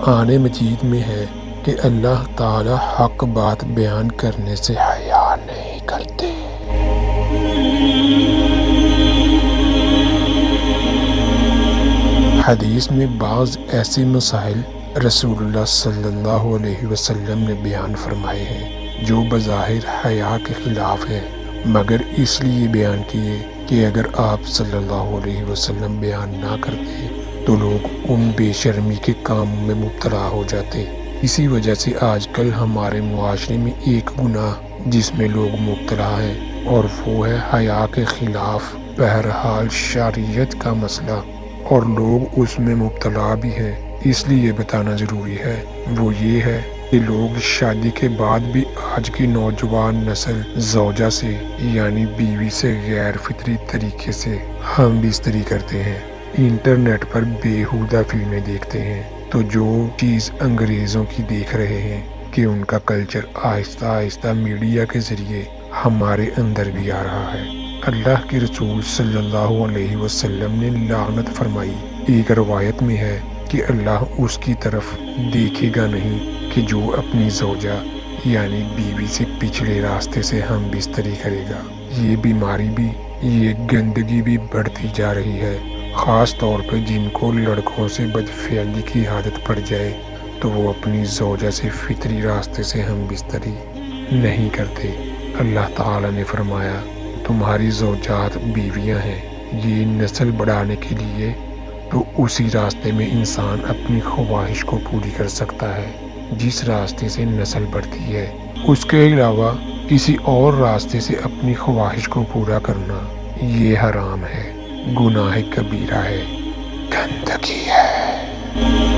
قرآن مجید میں ہے کہ اللہ تعالی حق بات بیان کرنے سے حیا نہیں کرتے۔ حدیث میں بعض ایسے مسائل رسول اللہ صلی اللہ علیہ وسلم نے بیان فرمائے ہیں جو بظاہر حیا کے خلاف ہیں، مگر اس لیے بیان کیے کہ اگر آپ صلی اللہ علیہ وسلم بیان نہ کرتے تو لوگ ان بے شرمی کے کاموں میں مبتلا ہو جاتے۔ اسی وجہ سے آج کل ہمارے معاشرے میں ایک گناہ جس میں لوگ مبتلا ہیں اور وہ ہے حیا کے خلاف بہرحال شرعیت کا مسئلہ، اور لوگ اس میں مبتلا بھی ہیں۔ اس لیے بتانا ضروری ہے، وہ یہ ہے کہ لوگ شادی کے بعد بھی آج کی نوجوان نسل زوجہ سے یعنی بیوی سے غیر فطری طریقے سے ہم بستری کرتے ہیں، انٹرنیٹ پر بیہودہ فلمیں دیکھتے ہیں، تو جو چیز انگریزوں کی دیکھ رہے ہیں کہ ان کا کلچر آہستہ آہستہ میڈیا کے ذریعے ہمارے اندر بھی آ رہا ہے۔ اللہ کے رسول صلی اللہ علیہ وسلم نے لعنت فرمائی۔ ایک روایت میں ہے کہ اللہ اس کی طرف دیکھے گا نہیں کہ جو اپنی زوجہ یعنی بیوی سے پچھلے راستے سے ہم بستری کرے گا۔ یہ بیماری بھی، یہ گندگی بھی بڑھتی جا رہی ہے، خاص طور پہ جن کو لڑکوں سے بدفعلی کی عادت پڑ جائے تو وہ اپنی زوجہ سے فطری راستے سے ہم بستری نہیں کرتے۔ اللہ تعالیٰ نے فرمایا تمہاری زوجات بیویاں ہیں، یہ نسل بڑھانے کے لیے، تو اسی راستے میں انسان اپنی خواہش کو پوری کر سکتا ہے جس راستے سے نسل بڑھتی ہے۔ اس کے علاوہ کسی اور راستے سے اپنی خواہش کو پورا کرنا یہ حرام ہے، گناہ کبیرہ ہے، گندگی ہے۔